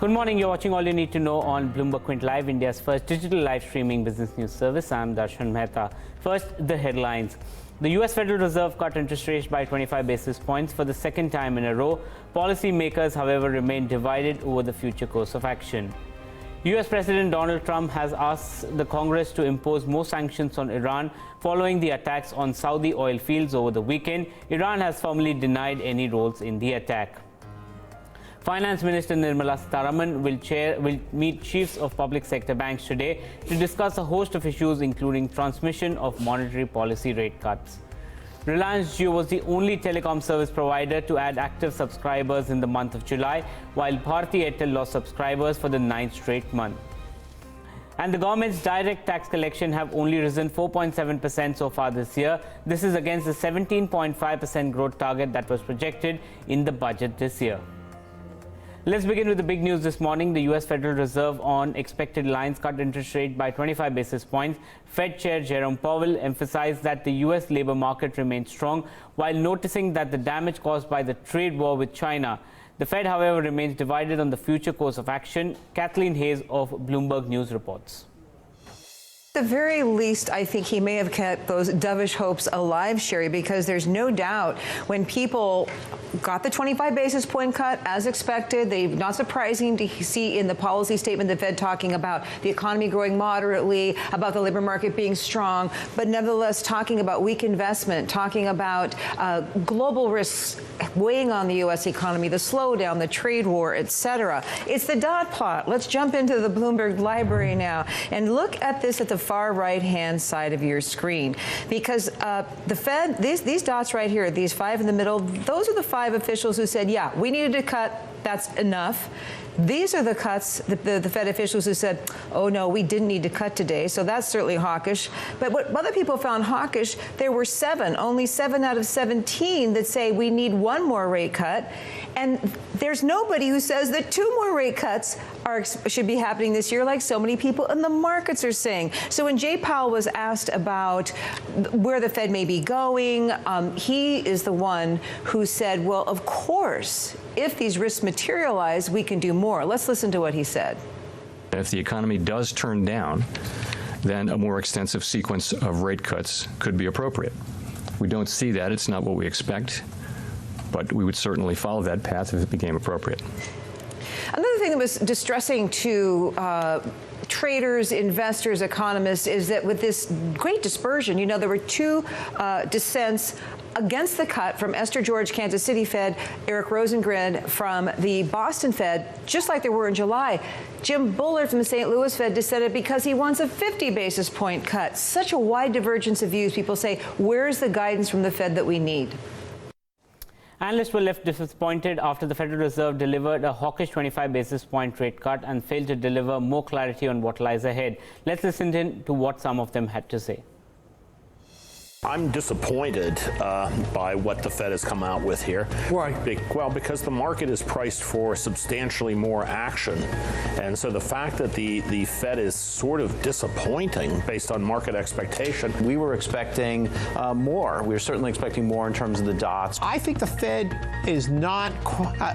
Good morning. You're watching All You Need to Know on Bloomberg Quint Live, India's first digital live streaming business news service. I'm Darshan Mehta. First, the headlines. The US Federal Reserve cut interest rates by 25 basis points for the second time in a row. Policymakers, however, remain divided over the future course of action. US President Donald Trump has asked the Congress to impose more sanctions on Iran following the attacks on Saudi oil fields over the weekend. Iran has formally denied any roles in the attack. Finance Minister Nirmala Sitharaman will meet chiefs of public sector banks today to discuss a host of issues, including transmission of monetary policy rate cuts. Reliance Jio was the only telecom service provider to add active subscribers in the month of July, while Bharti Airtel lost subscribers for the 9th straight month. And the government's direct tax collection have only risen 4.7% so far this year. This is against the 17.5% growth target that was projected in the budget this year. Let's begin with the big news this morning. The US Federal Reserve on expected lines cut interest rate by 25 basis points. Fed Chair Jerome Powell emphasized that the US labor market remains strong while noticing that the damage caused by the trade war with China. The Fed, however, remains divided on the future course of action. Kathleen Hayes of Bloomberg News reports. At the very least, I think he may have kept those dovish hopes alive, Sherry, because there's no doubt when people got the 25 basis point cut as expected, not surprising to see in the policy statement the Fed talking about the economy growing moderately, about the labor market being strong, but nevertheless talking about weak investment, talking about global risks weighing on the U.S. economy, the slowdown, the trade war, et.cetera. It's the dot plot. Let's jump into the Bloomberg library now and look at this at the far right-hand side of your screen, because the Fed, these dots right here, these five in the middle, those are the five officials who said, yeah, we needed to cut, that's enough. These are the cuts, the Fed officials who said, oh, no, we didn't need to cut today. So that's certainly hawkish. But what other people found hawkish, there were only 7 out of 17 that say we need one more rate cut. And there's nobody who says that 2 more rate cuts should be happening this year, like so many people in the markets are saying. So when Jay Powell was asked about where the Fed may be going, he is the one who said, well, of course, if these risks materialize, we can do more. Let's listen to what he said. If the economy does turn down, then a more extensive sequence of rate cuts could be appropriate. We don't see that. It's not what we expect. But we would certainly follow that path if it became appropriate. Another thing that was distressing to traders, investors, economists is that with this great dispersion, there were 2 dissents against the cut from Esther George, Kansas City Fed, Eric Rosengren from the Boston Fed, just like there were in July. Jim Bullard from the St. Louis Fed dissented because he wants a 50 basis point cut. Such a wide divergence of views. People say, where's the guidance from the Fed that we need? Analysts were left disappointed after the Federal Reserve delivered a hawkish 25 basis point rate cut and failed to deliver more clarity on what lies ahead. Let's listen to what some of them had to say. I'm disappointed by what the Fed has come out with here. Why? Well, because the market is priced for substantially more action. And so the fact that the Fed is sort of disappointing based on market expectation. We were expecting more. We were certainly expecting more in terms of the dots. I think the Fed is not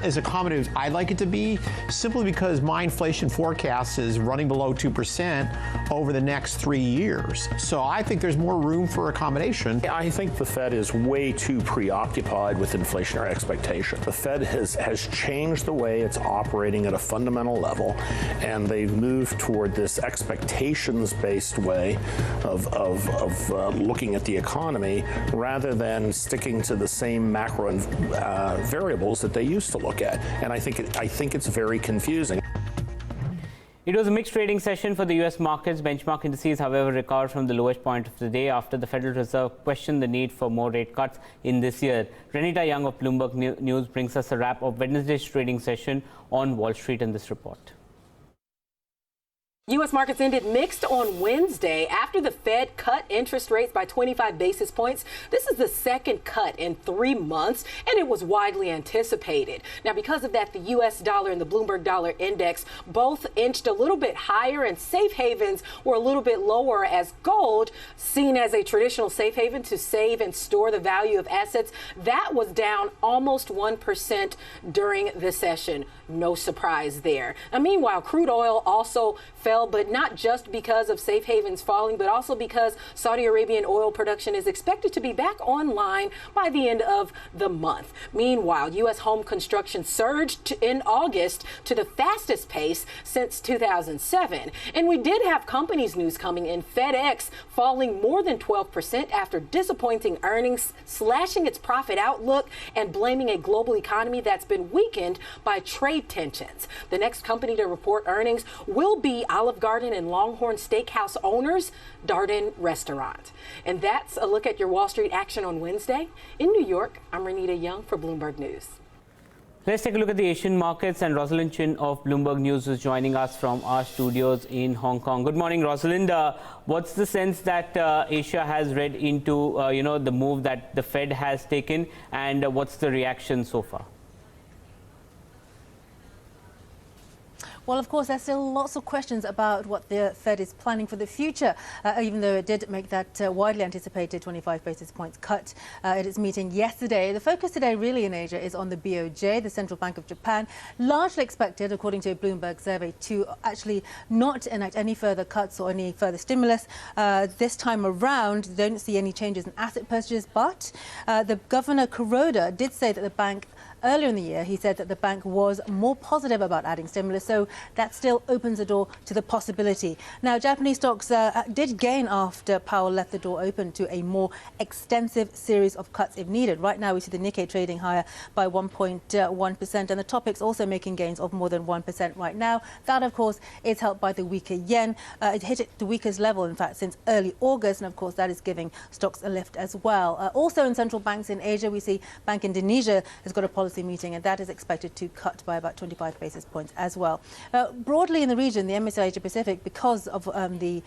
as accommodative as I'd like it to be, simply because my inflation forecast is running below 2% over the next 3 years. So I think there's more room for accommodation. I think the Fed is way too preoccupied with inflationary expectation. The Fed has changed the way it's operating at a fundamental level, and they've moved toward this expectations-based way of looking at the economy rather than sticking to the same macro variables that they used to look at. And I think it's very confusing. It was a mixed trading session for the U.S. markets. Benchmark indices, however, recovered from the lowest point of the day after the Federal Reserve questioned the need for more rate cuts in this year. Renita Young of Bloomberg News brings us a wrap of Wednesday's trading session on Wall Street in this report. U.S. markets ended mixed on Wednesday after the Fed cut interest rates by 25 basis points. This is the second cut in 3 months, and it was widely anticipated. Now, because of that, the U.S. dollar and the Bloomberg Dollar Index both inched a little bit higher, and safe havens were a little bit lower as gold, seen as a traditional safe haven to save and store the value of assets, that was down almost 1% during the session. No surprise there. Now, meanwhile, crude oil also fell, but not just because of safe havens falling, but also because Saudi Arabian oil production is expected to be back online by the end of the month. Meanwhile, U.S. home construction surged in August to the fastest pace since 2007. And we did have companies news coming in. FedEx falling more than 12% after disappointing earnings, slashing its profit outlook, and blaming a global economy that's been weakened by trade tensions. The next company to report earnings will be Olive Garden and Longhorn Steakhouse owners, Darden Restaurant. And that's a look at your Wall Street action on Wednesday. In New York, I'm Renita Young for Bloomberg News. Let's take a look at the Asian markets, and Rosalind Chin of Bloomberg News is joining us from our studios in Hong Kong. Good morning, Rosalind. What's the sense that Asia has read into, the move that the Fed has taken, and what's the reaction so far? Well, of course, there's still lots of questions about what the Fed is planning for the future, even though it did make that widely anticipated 25 basis points cut at its meeting yesterday. The focus today really in Asia is on the BOJ, the Central Bank of Japan, largely expected, according to a Bloomberg survey, to actually not enact any further cuts or any further stimulus. This time around, don't see any changes in asset purchases, but the Governor Kuroda did say that the bank earlier in the year, he said that the bank was more positive about adding stimulus, so that still opens the door to the possibility. Now, Japanese stocks did gain after Powell left the door open to a more extensive series of cuts if needed. Right now, we see the Nikkei trading higher by 1.1%, and the Topix also making gains of more than 1% right now. That, of course, is helped by the weaker yen. It hit the weakest level, in fact, since early August, and of course, that is giving stocks a lift as well. Also in central banks in Asia, we see Bank Indonesia has got a policy meeting, and that is expected to cut by about 25 basis points as well. Broadly in the region, the MSCI Asia Pacific, because of the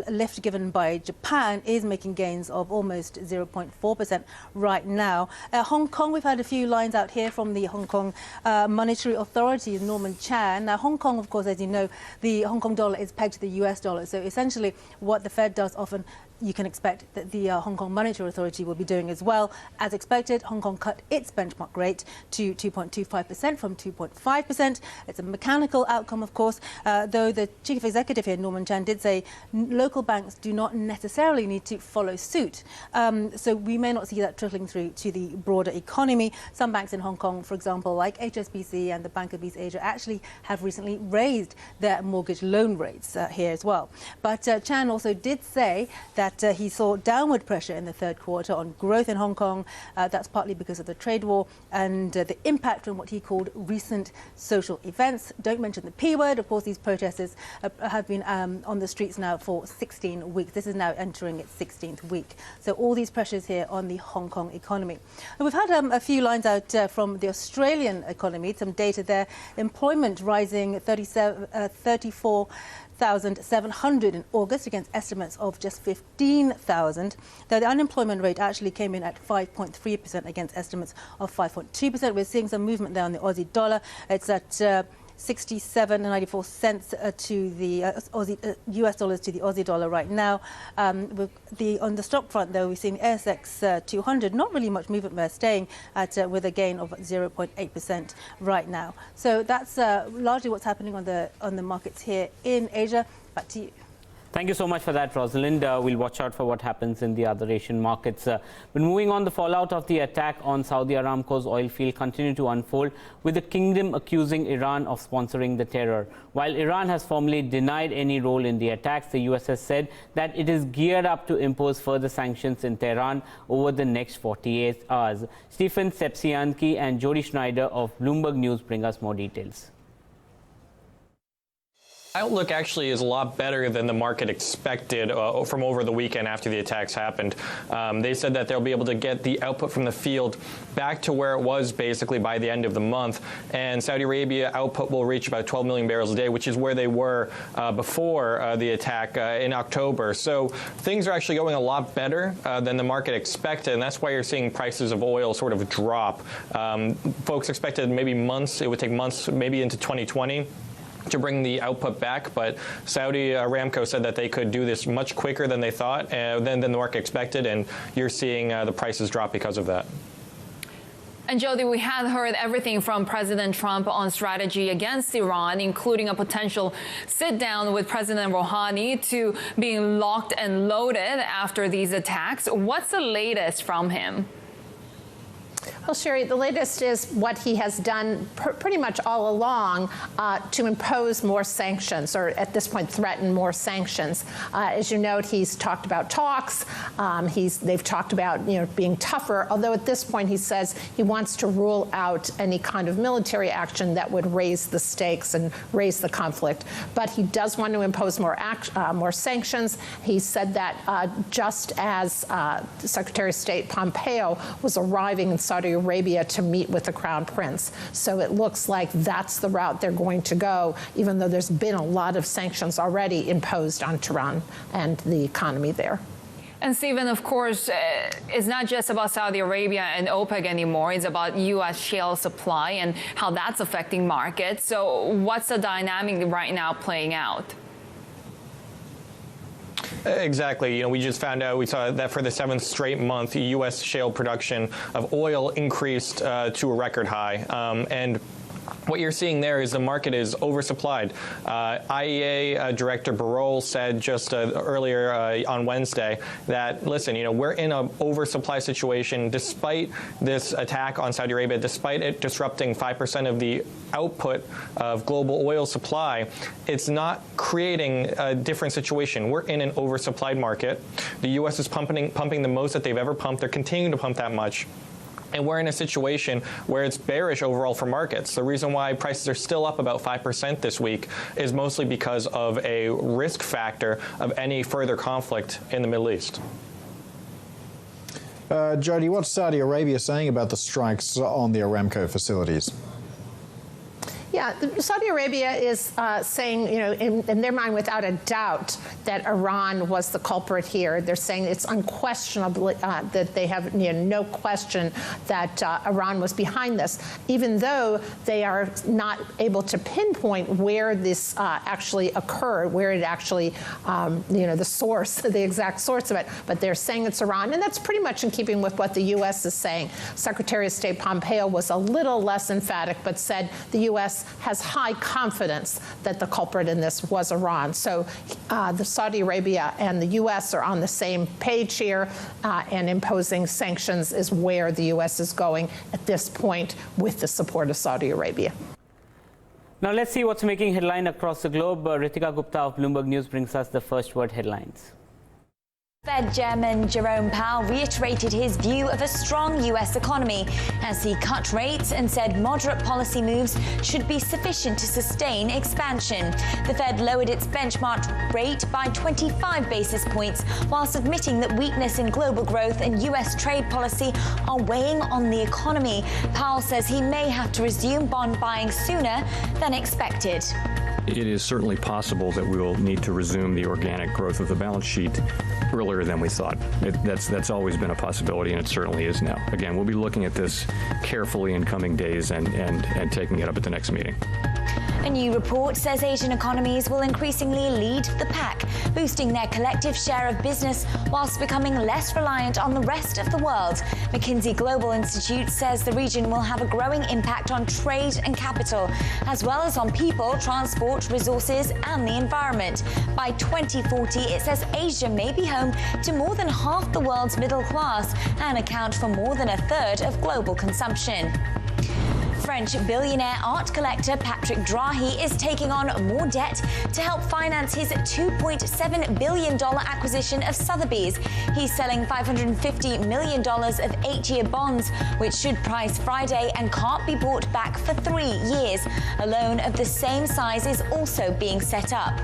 lift given by Japan, is making gains of almost 0.4% right now. Hong Kong, we've had a few lines out here from the Hong Kong Monetary Authority, Norman Chan. Now, Hong Kong, of course, as you know, the Hong Kong dollar is pegged to the US dollar. So essentially what the Fed does often, you can expect that the Hong Kong Monetary Authority will be doing as well. As expected, Hong Kong cut its benchmark rate to 2.25% from 2.5%. It's a mechanical outcome, of course, though the chief executive here, Norman Chan, did say local banks do not necessarily need to follow suit. So we may not see that trickling through to the broader economy. Some banks in Hong Kong, for example, like HSBC and the Bank of East Asia, actually have recently raised their mortgage loan rates here as well. But Chan also did say that he saw downward pressure in the third quarter on growth in Hong Kong. That's partly because of the trade war and the impact from what he called recent social events. Don't mention the P word. Of course, these protesters have been on the streets now for 16 weeks. This is now entering its 16th week. So all these pressures here on the Hong Kong economy. And we've had a few lines out from the Australian economy, some data there. Employment rising 34,700 in August against estimates of just 15,000. Though the unemployment rate actually came in at 5.3% against estimates of 5.2%. We're seeing some movement there on the Aussie dollar. It's at 67.94 cents to the US dollars to the Aussie dollar right now. On the stock front, though, we've seen ASX 200, not really much movement there, staying at with a gain of 0.8% right now. So that's largely what's happening on the markets here in Asia. Back to you. Thank you so much for that, Rosalind. We'll watch out for what happens in the other Asian markets. But moving on, the fallout of the attack on Saudi Aramco's oil field continued to unfold, with the kingdom accusing Iran of sponsoring the terror. While Iran has formally denied any role in the attacks, the US has said that it is geared up to impose further sanctions in Tehran over the next 48 hours. Stephen Sepsianki and Jody Schneider of Bloomberg News bring us more details. Outlook actually is a lot better than the market expected from over the weekend after the attacks happened. They said that they'll be able to get the output from the field back to where it was basically by the end of the month. And Saudi Arabia output will reach about 12 million barrels a day, which is where they were before the attack in October. So things are actually going a lot better than the market expected, and that's why you're seeing prices of oil sort of drop. Folks expected maybe months, it would take months, maybe into 2020. To bring the output back, but Saudi Aramco said that they could do this much quicker than they thought, than the market expected, and you're seeing the prices drop because of that. And Jody, we had heard everything from President Trump on strategy against Iran, including a potential sit-down with President Rouhani to being locked and loaded after these attacks. What's the latest from him? Well, Sherry, the latest is what he has done pretty much all along to impose more sanctions, or at this point threaten more sanctions. As you note, he's talked about talks. They've talked about being tougher, although at this point he says he wants to rule out any kind of military action that would raise the stakes and raise the conflict. But he does want to impose more sanctions. He said that just as Secretary of State Pompeo was arriving in Saudi Arabia to meet with the Crown Prince. So it looks like that's the route they're going to go, even though there's been a lot of sanctions already imposed on Tehran and the economy there. And Stephen, of course, it's not just about Saudi Arabia and OPEC anymore. It's about U.S. shale supply and how that's affecting markets. So what's the dynamic right now playing out? Exactly. We just found out, we saw that for the 7th straight month, U.S. shale production of oil increased to a record high. And what you're seeing there is the market is oversupplied. IEA Director Barol said just earlier on Wednesday that, listen, we're in an oversupply situation despite this attack on Saudi Arabia, despite it disrupting 5% of the output of global oil supply. It's not creating a different situation. We're in an oversupplied market. The U.S. is pumping the most that they've ever pumped. They're continuing to pump that much. And we're in a situation where it's bearish overall for markets. The reason why prices are still up about 5% this week is mostly because of a risk factor of any further conflict in the Middle East. Jody, what's Saudi Arabia saying about the strikes on the Aramco facilities? Yeah, Saudi Arabia is saying, in their mind, without a doubt, that Iran was the culprit here. They're saying it's unquestionably that they have no question that Iran was behind this, even though they are not able to pinpoint where this actually occurred, where it actually, the source, the exact source of it. But they're saying it's Iran, and that's pretty much in keeping with what the U.S. is saying. Secretary of State Pompeo was a little less emphatic, but said the U.S. has high confidence that the culprit in this was Iran. So the Saudi Arabia and the U.S. are on the same page here, and imposing sanctions is where the U.S. is going at this point with the support of Saudi Arabia. Now let's see what's making headline across the globe. Ritika Gupta of Bloomberg News brings us the first word headlines. Fed Chairman Jerome Powell reiterated his view of a strong U.S. economy as he cut rates and said moderate policy moves should be sufficient to sustain expansion. The Fed lowered its benchmark rate by 25 basis points, whilst admitting that weakness in global growth and U.S. trade policy are weighing on the economy. Powell says he may have to resume bond buying sooner than expected. It is certainly possible that we will need to resume the organic growth of the balance sheet earlier than we thought. That's always been a possibility, and it certainly is now. Again, we'll be looking at this carefully in coming days and taking it up at the next meeting. A new report says Asian economies will increasingly lead the pack, boosting their collective share of business whilst becoming less reliant on the rest of the world. McKinsey Global Institute says the region will have a growing impact on trade and capital, as well as on people, transport, resources, and the environment. By 2040, it says Asia may be home to more than half the world's middle class and account for more than a third of global consumption. French billionaire art collector Patrick Drahi is taking on more debt to help finance his $2.7 billion acquisition of Sotheby's. He's selling $550 million of 8-year bonds, which should price Friday and can't be bought back for 3 years. A loan of the same size is also being set up.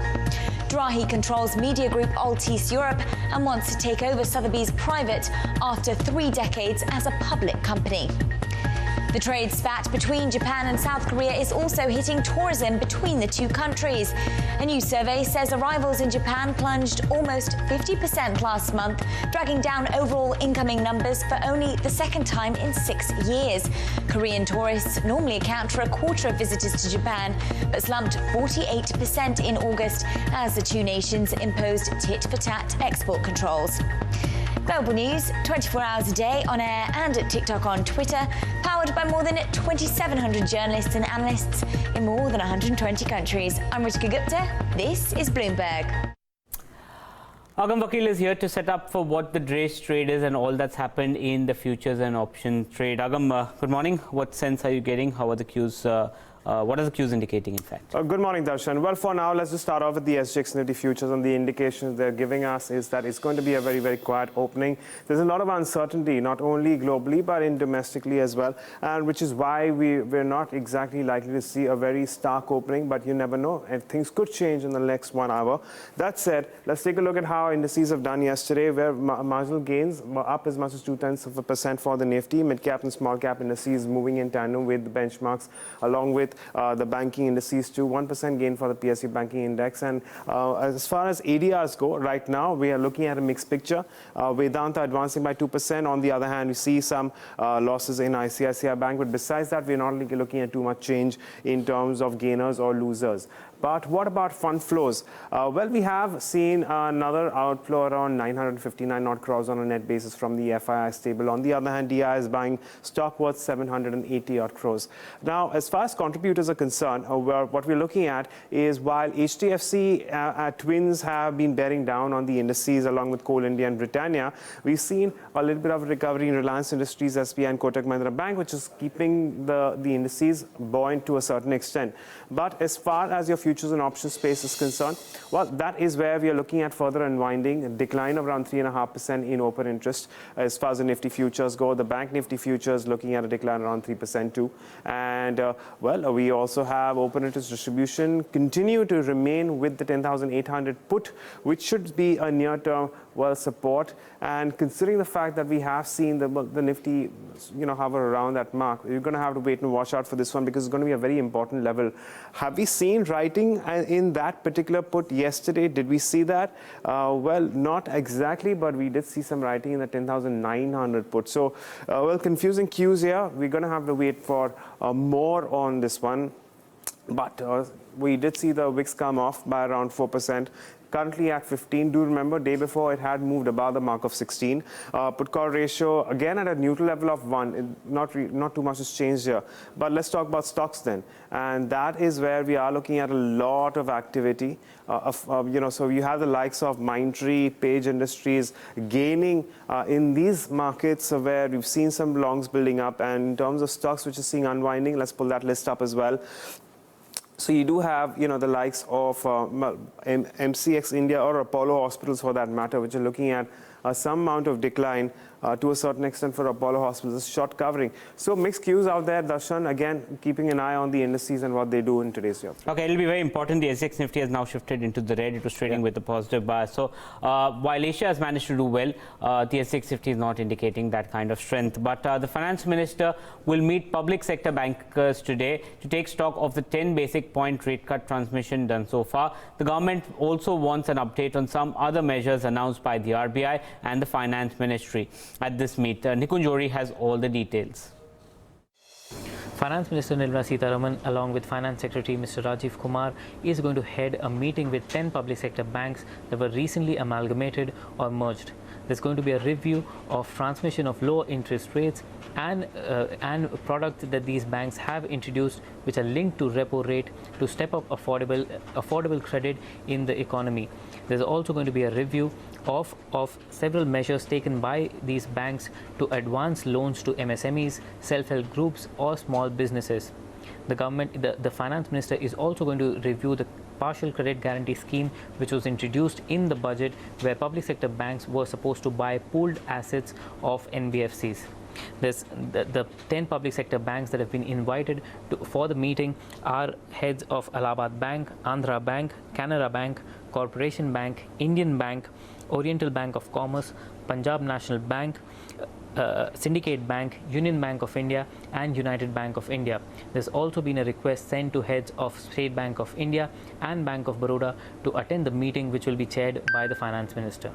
Drahi controls media group Altice Europe and wants to take over Sotheby's private after 3 decades as a public company. The trade spat between Japan and South Korea is also hitting tourism between the two countries. A new survey says arrivals in Japan plunged almost 50% last month, dragging down overall incoming numbers for only the second time in 6 years. Korean tourists normally account for a quarter of visitors to Japan, but slumped 48% in August as the two nations imposed tit-for-tat export controls. Global news, 24 hours a day on air and at TikTok on Twitter, powered by more than 2,700 journalists and analysts in more than 120 countries. I'm Ritika Gupta. This is Bloomberg. Agam Vakil is here to set up for what the race trade is and all that's happened in the futures and option trade. Agam, good morning. What sense are you getting? How are the cues? What are the cues indicating, in fact? Good morning, Darshan. Well, for now, let's just start off with the SGX Nifty futures, and the indications they're giving us is that it's going to be a very, very quiet opening. There's a lot of uncertainty, not only globally, but in domestically as well, and which is why we're not exactly likely to see a very stark opening, but you never know, and things could change in the next 1 hour. That said, let's take a look at how indices have done yesterday, where marginal gains were up as much as 0.2% for the Nifty. Mid-cap and small-cap indices moving in tandem with the benchmarks, along with the banking indices too. 1% gain for the PSU banking index. And as far as ADRs go, right now we are looking at a mixed picture. Vedanta advancing by 2%. On the other hand, we see some losses in ICICI Bank. But besides that, we're not looking at too much change in terms of gainers or losers. But what about fund flows? Well, we have seen another outflow around 959 odd crores on a net basis from the FII stable. On the other hand, DI is buying stock worth 780 odd crores. Now, as far as contributors are concerned, what we're looking at is while HDFC twins have been bearing down on the indices along with Coal India and Britannia, we've seen a little bit of a recovery in Reliance Industries, SBI and Kotak Mahindra Bank, which is keeping the indices buoyant to a certain extent. But as far as your futures and options space is concerned, well, that is where we are looking at further unwinding, a decline of around 3.5% in open interest. As far as the Nifty futures go, the Bank Nifty futures looking at a decline around 3% too. And well, we also have open interest distribution continue to remain with the 10,800 put, which should be a near-term support. And considering the fact that we have seen the Nifty, hover around that mark, you're going to have to wait and watch out for this one because it's going to be a very important level. Have we seen writing in that particular put yesterday? Did we see that? Well, not exactly, but we did see some writing in the 10,900 put. So, well, confusing cues here. We're going to have to wait for more on this one. But we did see the VIX come off by around 4%. Currently at 15. Do remember, day before it had moved above the mark of 16. Put call ratio again at a neutral level of 1. Not too much has changed here. But let's talk about stocks then, and that is where we are looking at a lot of activity. So you have the likes of Mindtree, Page Industries gaining in these markets where we've seen some longs building up, and in terms of stocks which are seeing unwinding, let's pull that list up as well. So you do have, the likes of MCX India or Apollo Hospitals for that matter, which are looking at some amount of decline to a certain extent for Apollo Hospitals, short covering. So mixed cues out there, Darshan, again, keeping an eye on the indices and what they do in today's year. Okay, it'll be very important. The SGX Nifty has now shifted into the red. It was trading with a positive bias. So while Asia has managed to do well, the SGX Nifty is not indicating that kind of strength. But the finance minister will meet public sector bankers today to take stock of the 10 basic point rate cut transmission done so far. The government also wants an update on some other measures announced by the RBI and the finance ministry. At this meet, Nikunj Johri has all the details. Finance Minister Nirmala Sitharaman, along with Finance Secretary Mr. Rajiv Kumar, is going to head a meeting with 10 public sector banks that were recently amalgamated or merged. There's going to be a review of transmission of low interest rates and products that these banks have introduced, which are linked to repo rate, to step up affordable credit in the economy. There's also going to be a review of several measures taken by these banks to advance loans to MSMEs, self-help groups, or small businesses. The government, the finance minister, is also going to review the partial credit guarantee scheme, which was introduced in the budget, where public sector banks were supposed to buy pooled assets of NBFCs. There's the 10 public sector banks that have been invited for the meeting are heads of Allahabad Bank, Andhra Bank, Canara Bank, Corporation Bank, Indian Bank, Oriental Bank of Commerce, Punjab National Bank, Syndicate Bank, Union Bank of India, and United Bank of India. There's also been a request sent to heads of State Bank of India and Bank of Baroda to attend the meeting, which will be chaired by the Finance Minister.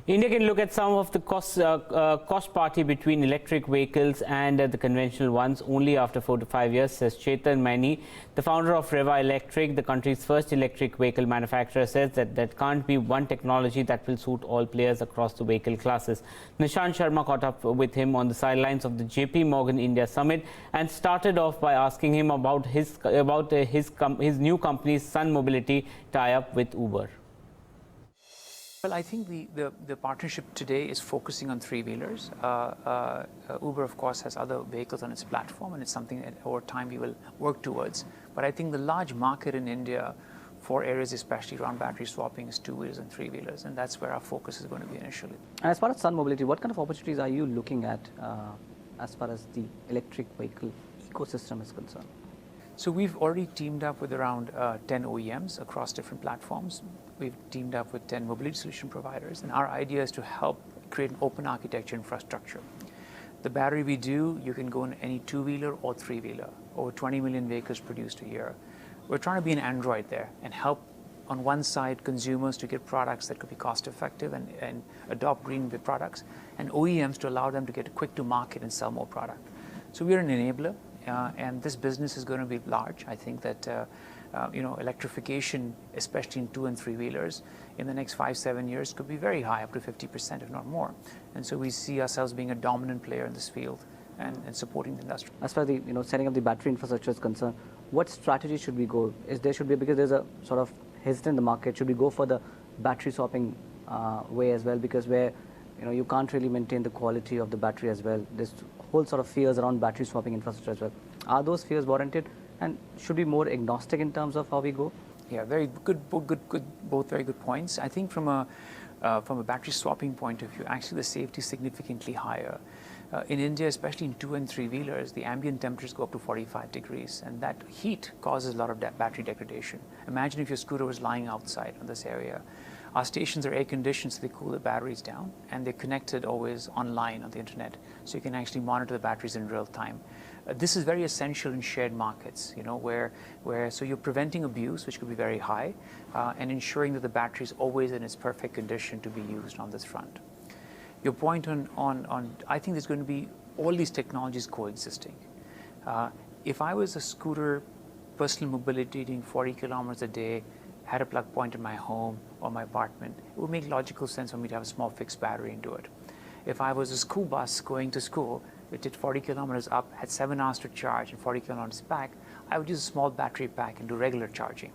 India can look at some of the cost parity between electric vehicles and the conventional ones only after 4 to 5 years, says Chetan Maini, the founder of Reva Electric, the country's first electric vehicle manufacturer. Says that there can't be one technology that will suit all players across the vehicle classes. Nishant Sharma caught up with him on the sidelines of the JP Morgan India Summit and started off by asking him about his new company's Sun Mobility tie-up with Uber. Well, I think the partnership today is focusing on three-wheelers. Uber, of course, has other vehicles on its platform, and it's something that over time we will work towards. But I think the large market in India for areas, especially around battery swapping, is two-wheelers and three-wheelers, and that's where our focus is going to be initially. And as far as Sun Mobility, what kind of opportunities are you looking at as far as the electric vehicle ecosystem is concerned? So we've already teamed up with around 10 OEMs across different platforms. We've teamed up with 10 mobility solution providers, and our idea is to help create an open architecture infrastructure. The battery we do, you can go in any two-wheeler or three-wheeler, over 20 million vehicles produced a year. We're trying to be an Android there and help, on one side, consumers to get products that could be cost-effective and adopt green products, and OEMs to allow them to get quick to market and sell more product. So we're an enabler. And this business is going to be large. I think that electrification, especially in two and three wheelers, in the next 5-7 years could be very high, up to 50%, if not more. And so we see ourselves being a dominant player in this field and supporting the industry. As far as the setting up the battery infrastructure is concerned, what strategy should we go? Because there's a sort of hesitant in the market. Should we go for the battery swapping way as well? Because where you can't really maintain the quality of the battery as well. There's whole sort of fears around battery swapping infrastructure as well. Are those fears warranted, and should we be more agnostic in terms of how we go? Yeah, very good, both very good points. I think from a battery swapping point of view, actually the safety is significantly higher. In India, especially in two and three wheelers, the ambient temperatures go up to 45 degrees, and that heat causes a lot of battery degradation. Imagine if your scooter was lying outside in this area. Our stations are air conditioned, so they cool the batteries down, and they're connected always online on the internet, so you can actually monitor the batteries in real time. This is very essential in shared markets, where so you're preventing abuse, which could be very high, and ensuring that the battery is always in its perfect condition to be used on this front. Your point on I think there's going to be all these technologies coexisting. If I was a scooter, personal mobility doing 40 kilometers a day, had a plug point in my home or my apartment, it would make logical sense for me to have a small fixed battery and do it. If I was a school bus going to school, it did 40 kilometers up, had 7 hours to charge and 40 kilometers back, I would use a small battery pack and do regular charging.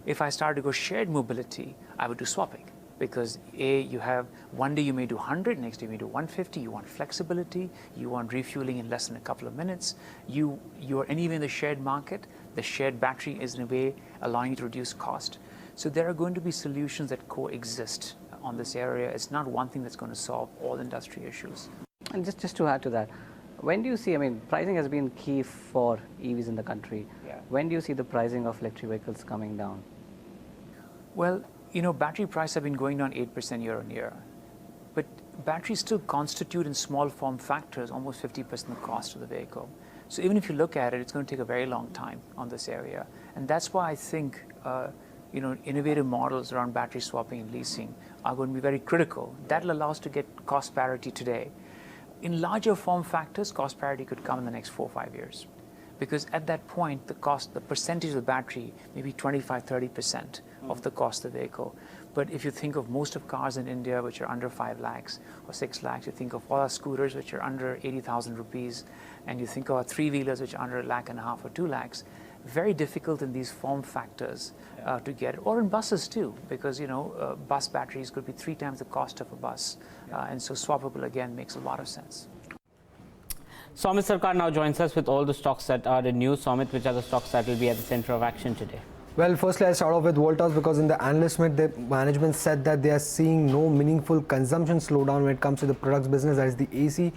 If I started to go shared mobility, I would do swapping, because you have one day you may do 100, next day you may do 150. You want flexibility, you want refueling in less than a couple of minutes. You are anywhere in the shared market. The shared battery is in a way allowing you to reduce cost. So there are going to be solutions that coexist on this area. It's not one thing that's going to solve all industry issues. And just to add to that, when do you see, pricing has been key for EVs in the country. Yeah. When do you see the pricing of electric vehicles coming down? Well, battery prices have been going down 8% year on year. But batteries still constitute in small form factors almost 50% of the cost of the vehicle. So even if you look at it, it's going to take a very long time on this area. And that's why I think innovative models around battery swapping and leasing are going to be very critical. That'll allow us to get cost parity today. In larger form factors, cost parity could come in the next 4 or 5 years. Because at that point, the percentage of the battery may be 25-30%, of the cost of the vehicle. But if you think of most of cars in India which are under 5 lakhs or 6 lakhs, you think of all our scooters which are under 80,000 rupees, and you think of our 3-wheelers which are under 1.5 lakhs or 2 lakhs, very difficult in these form factors to get, or in buses too, because bus batteries could be 3 times the cost of a bus, and so swappable again makes a lot of sense. Soumit Sarkar now joins us with all the stocks that are in news. Soumit, which are the stocks that will be at the center of action today? Well, firstly, I'll start off with Voltas because in the analyst meet, the management said that they are seeing no meaningful consumption slowdown when it comes to the products business, that is the AC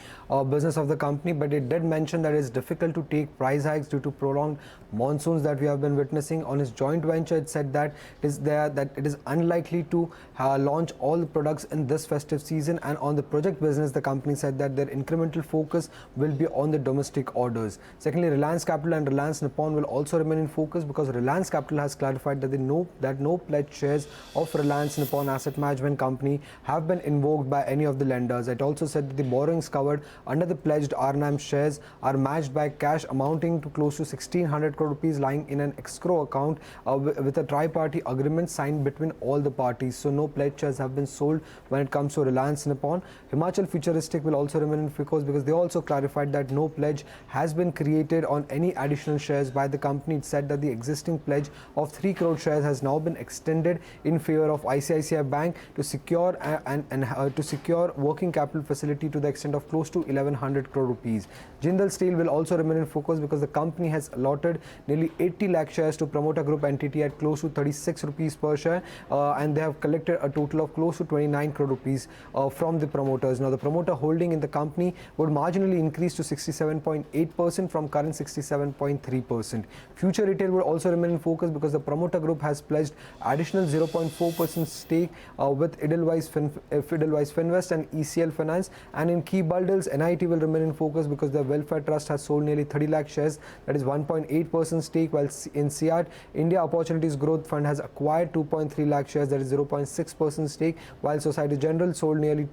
business of the company. But it did mention that it's difficult to take price hikes due to prolonged monsoons that we have been witnessing. On its joint venture, it said that it is unlikely to launch all the products in this festive season. And on the project business, the company said that their incremental focus will be on the domestic orders. Secondly, Reliance Capital and Reliance Nippon will also remain in focus because Reliance Capital has clarified that no pledged shares of Reliance Nippon Asset Management Company have been invoked by any of the lenders. It also said that the borrowings covered under the pledged RNAM shares are matched by cash amounting to close to 1,600 crore rupees lying in an escrow account with a tri-party agreement signed between all the parties. So no pledged shares have been sold when it comes to Reliance Nippon. Himachal Futuristic will also remain in focus because they also clarified that no pledge has been created on any additional shares by the company. It said that the existing pledge of 3 crore shares has now been extended in favor of ICICI Bank to secure to secure working capital facility to the extent of close to 1,100 crore rupees. Jindal Steel will also remain in focus because the company has allotted nearly 80 lakh shares to promoter group entity at close to 36 rupees per share, and they have collected a total of close to 29 crore rupees from the promoters. Now, the promoter holding in the company would marginally increase to 67.8% from current 67.3%. Future Retail will also remain in focus because the promoter group has pledged additional 0.4% stake with Edelweiss Finvest and ECL Finance. And in key bundles, NIT will remain in focus because the Welfare Trust has sold nearly 30 lakh shares, that is 1.8% stake, while in CIAT, India Opportunities Growth Fund has acquired 2.3 lakh shares, that is 0.6% stake, while Society General sold nearly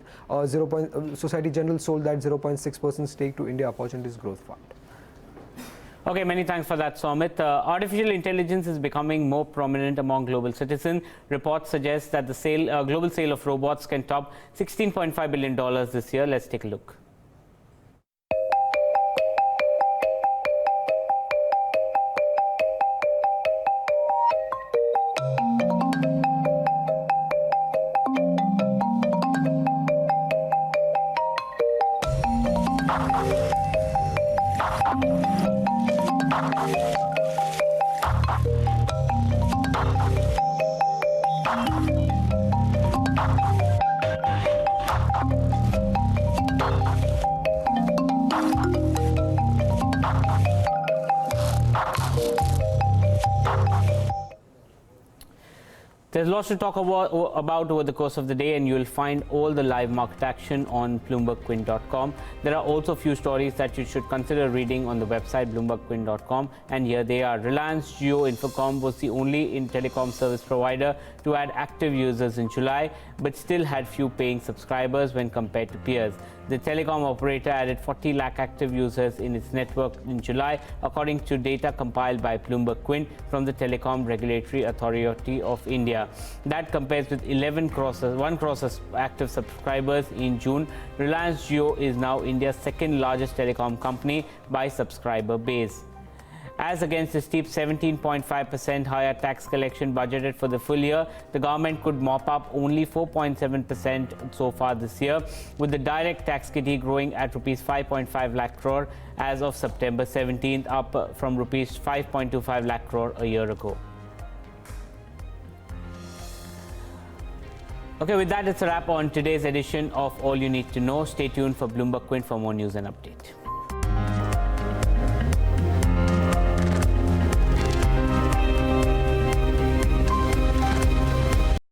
Society General sold that 0.6% stake to India Opportunities Growth Fund. Okay, many thanks for that, Soumit. Artificial intelligence is becoming more prominent among global citizens. Reports suggest that the global sale of robots can top $16.5 billion this year. Let's take a look. There's lots to talk about over the course of the day, and you'll find all the live market action on BloombergQuint.com. There are also a few stories that you should consider reading on the website BloombergQuint.com, and here they are. Reliance Jio Infocomm was the only telecom service provider to add active users in July, but still had few paying subscribers when compared to peers. The telecom operator added 40 lakh active users in its network in July, according to data compiled by Bloomberg Quint from the Telecom Regulatory Authority of India. That compares with 1 crore active subscribers in June. Reliance Jio is now India's second largest telecom company by subscriber base. As against the steep 17.5% higher tax collection budgeted for the full year, the government could mop up only 4.7% so far this year, with the direct tax kitty growing at rupees 5.5 lakh crore as of September 17th, up from rupees 5.25 lakh crore a year ago. Okay, with that, it's a wrap on today's edition of All You Need to Know. Stay tuned for Bloomberg Quint for more news and update.